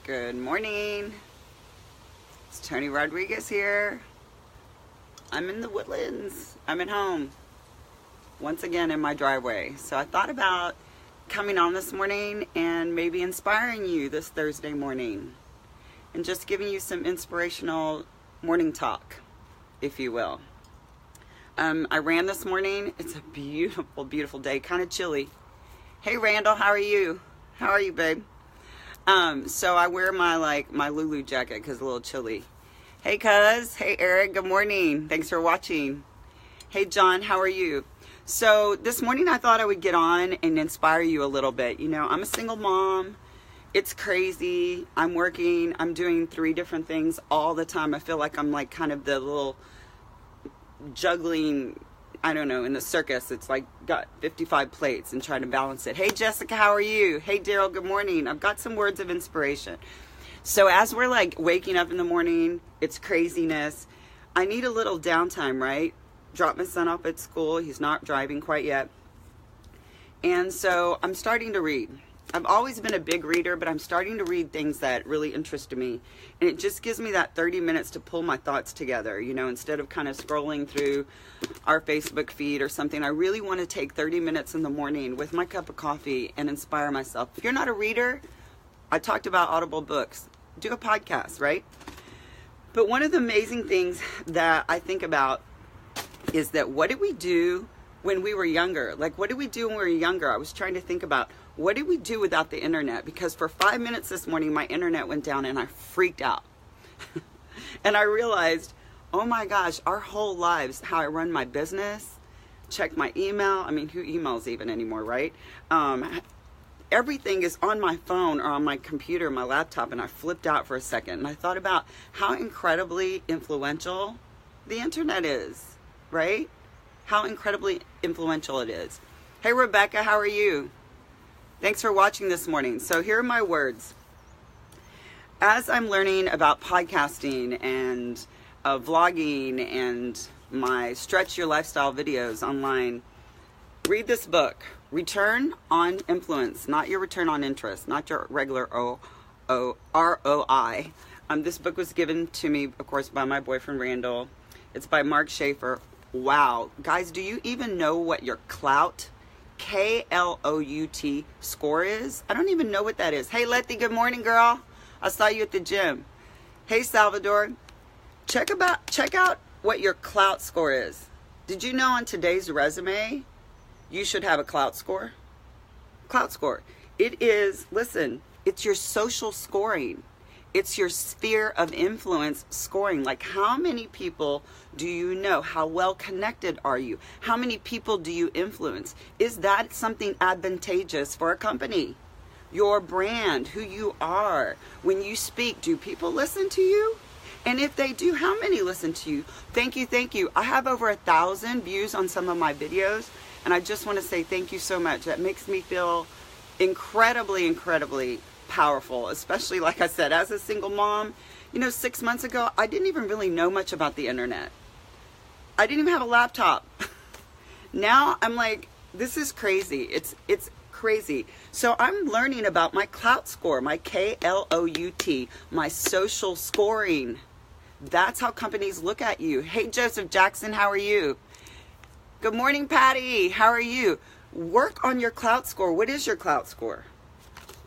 Good morning. It's Tony Rodriguez here. I'm in the Woodlands. I'm at home. Once again in my driveway. So I thought about coming on this morning and maybe inspiring you this Thursday morning. And just giving you some inspirational morning talk, if you will. I ran this morning. It's a beautiful, beautiful day. Kind of chilly. Hey Randall, how are you? How are you, babe? So I wear my Lulu jacket because it's a little chilly. Hey cuz, hey Eric, good morning. Thanks for watching. Hey John, how are you? So this morning I thought I would get on and inspire you a little bit. You know, I'm a single mom. It's crazy. I'm working. I'm doing 3 different things all the time. I feel like I'm like kind of the little juggling, I don't know, in the circus. It's like got 55 plates and trying to balance it. Hey Jessica, how are you? Hey Daryl, good morning. I've got some words of inspiration. So as we're like waking up in the morning, it's craziness. I need a little downtime, right? Drop my son off at school. He's not driving quite yet. And so I'm starting to read. I've always been a big reader, but I'm starting to read things that really interest me. And it just gives me that 30 minutes to pull my thoughts together, you know, instead of kind of scrolling through our Facebook feed or something. I really want to take 30 minutes in the morning with my cup of coffee and inspire myself. If you're not a reader, I talked about Audible books. Do a podcast, right? But one of the amazing things that I think about is that what did we do when we were younger? Like, what did we do when we were younger? I was trying to think about, what did we do without the internet? Because for 5 minutes this morning, my internet went down and I freaked out. And I realized, oh my gosh, our whole lives, how I run my business, check my email. I mean, who emails even anymore, right? Everything is on my phone or on my computer, my laptop, and I flipped out for a second. And I thought about how incredibly influential the internet is, right? How incredibly influential it is. Hey Rebecca, how are you? Thanks for watching this morning. So here are my words. As I'm learning about podcasting and vlogging and my Stretch Your Lifestyle videos online, read this book, Return on Influence, not your return on interest, not your regular ROI. This book was given to me, of course, by my boyfriend Randall. It's by Mark Schaefer. Wow. Guys, do you even know what your KLOUT, KLOUT score is? I don't even know what that is. Hey Letty, good morning, girl. I saw you at the gym. Hey Salvador, check out what your KLOUT score is. Did you know on today's resume you should have a KLOUT score? KLOUT score. It is, listen, it's your social scoring. It's your sphere of influence scoring. Like, how many people do you know? How well connected are you? How many people do you influence? Is that something advantageous for a company? Your brand, who you are. When you speak, do people listen to you? And if they do, how many listen to you? Thank you, thank you. I have over 1,000 views on some of my videos, and I just want to say thank you so much. That makes me feel incredibly, incredibly powerful, especially, like I said, as a single mom. You know, 6 months ago, I didn't even really know much about the internet. I didn't even have a laptop. Now I'm like, this is crazy. It's crazy. So I'm learning about my KLOUT score, my KLOUT, my social scoring. That's how companies look at you. Hey Joseph Jackson, how are you? Good morning, Patty. How are you? Work on your KLOUT score. What is your KLOUT score?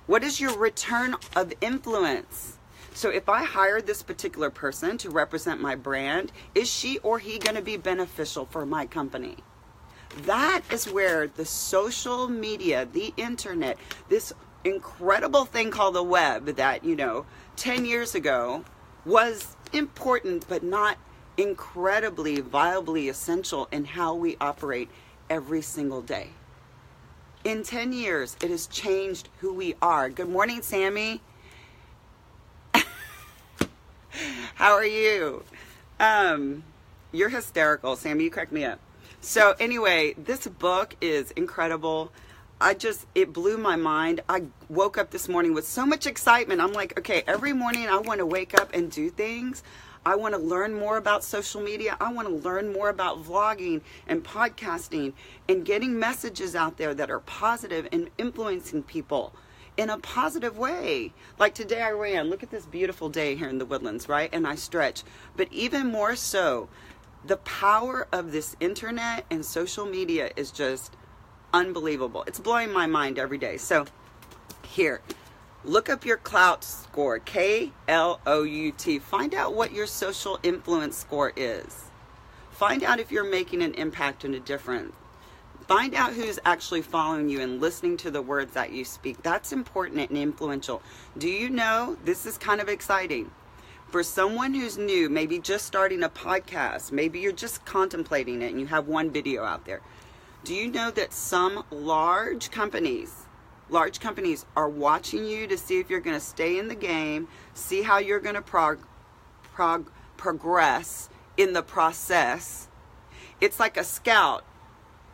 What is your return of influence? So if I hire this particular person to represent my brand, is she or he going to be beneficial for my company? That is where the social media, the internet, this incredible thing called the web that, you know, 10 years ago was important but not incredibly, viably essential in how we operate every single day. In 10 years, it has changed who we are. Good morning, Sammy. How are you? You're hysterical, Sammy. You cracked me up. So anyway, this book is incredible. It blew my mind. I woke up this morning with so much excitement. I'm like, okay, every morning I want to wake up and do things. I want to learn more about social media. I want to learn more about vlogging and podcasting and getting messages out there that are positive and influencing people. in a positive way. Like today I ran. Look at this beautiful day here in the Woodlands, right? And I stretch. But even more so, the power of this internet and social media is just unbelievable. It's blowing my mind every day. So here, look up your KLOUT score, KLOUT. Find out what your social influence score is. Find out if you're making an impact and a difference. Find out who's actually following you and listening to the words that you speak. That's important and influential. Do you know, this is kind of exciting. For someone who's new, maybe just starting a podcast, maybe you're just contemplating it and you have one video out there. Do you know that some large companies are watching you to see if you're going to stay in the game, see how you're going to progress in the process. It's like a scout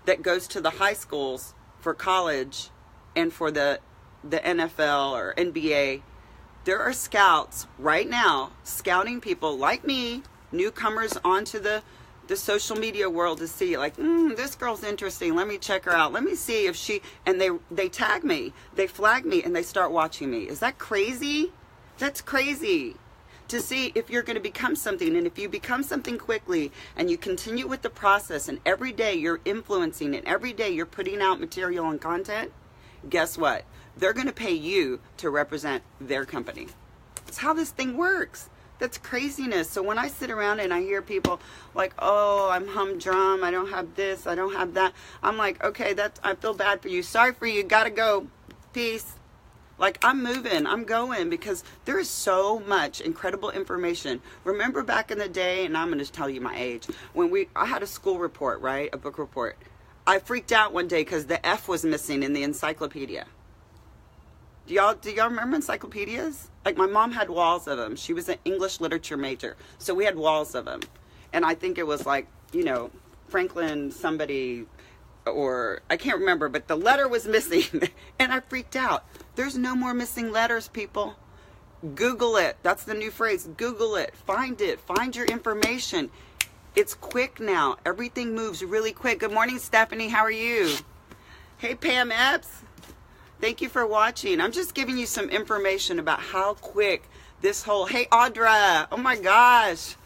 that goes to the high schools for college and for the NFL or NBA. There are scouts right now scouting people like me, newcomers onto the social media world, to see like, this girl's interesting. Let me check her out. Let me see if she, and they tag me, they flag me, and they start watching me. Is that crazy? That's crazy. To see if you're going to become something, and if you become something quickly and you continue with the process, and every day you're influencing and every day you're putting out material and content, guess what? They're going to pay you to represent their company. That's how this thing works. That's craziness. So when I sit around and I hear people like, oh, I'm humdrum, I don't have this, I don't have that, I'm like, okay, I feel bad for you. Sorry for you. Gotta go. Peace. Like, I'm moving, I'm going, because there is so much incredible information. Remember back in the day, and I'm going to tell you my age, when I had a school report, right? A book report. I freaked out one day because the F was missing in the encyclopedia. Do y'all remember encyclopedias? Like, my mom had walls of them. She was an English literature major, so we had walls of them. And I think it was like, Franklin somebody, or I can't remember, but the letter was missing and I freaked out. There's no more missing letters, people. Google it. That's the new phrase. Google it. Find it. Find your information. It's quick now. Everything moves really quick. Good morning, Stephanie. How are you? Hey, Pam Epps. Thank you for watching. I'm just giving you some information about how quick this whole, hey, Audra. Oh my gosh.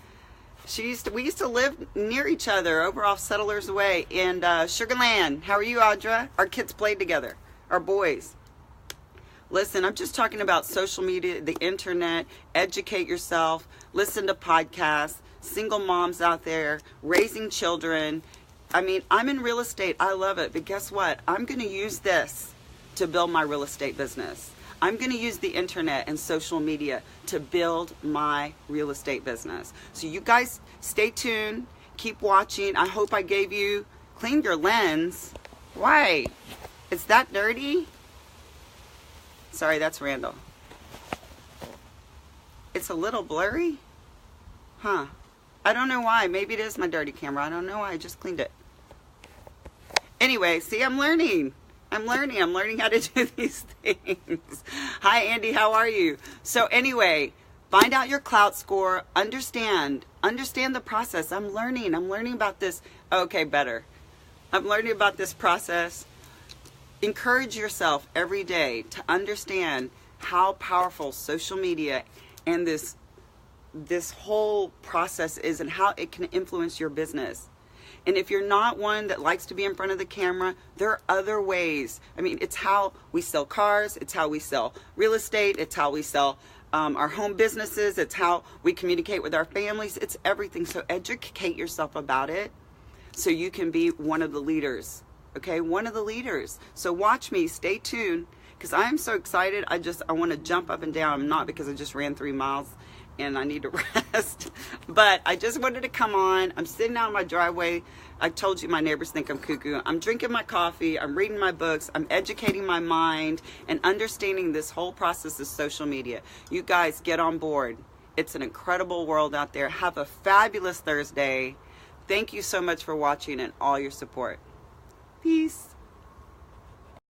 We used to live near each other over off Settlers Way in Sugarland. How are you, Audra? Our kids played together, our boys. Listen, I'm just talking about social media, the internet, educate yourself, listen to podcasts, single moms out there, raising children. I mean, I'm in real estate. I love it. But guess what? I'm going to use this to build my real estate business. I'm going to use the internet and social media to build my real estate business. So you guys stay tuned. Keep watching. I hope I gave you, clean your lens. Why? It's that dirty? Sorry, that's Randall. It's a little blurry? Huh. I don't know why. Maybe it is my dirty camera. I don't know why. I just cleaned it. Anyway, see, I'm learning. I'm learning how to do these things. Hi, Andy. How are you? So anyway, find out your KLOUT score. Understand the process. I'm learning about this. Okay, better. I'm learning about this process. Encourage yourself every day to understand how powerful social media and this whole process is, and how it can influence your business. And if you're not one that likes to be in front of the camera, there are other ways. I mean, it's how we sell cars. It's how we sell real estate. It's how we sell our home businesses. It's how we communicate with our families. It's everything. So educate yourself about it so you can be one of the leaders. Okay, one of the leaders. So watch me. Stay tuned, because I am so excited. I want to jump up and down. I'm not, because I just ran 3 miles and I need to rest. But I just wanted to come on. I'm sitting out in my driveway. I told you my neighbors think I'm cuckoo. I'm drinking my coffee. I'm reading my books. I'm educating my mind and understanding this whole process of social media. You guys, get on board. It's an incredible world out there. Have a fabulous Thursday. Thank you so much for watching and all your support. Peace.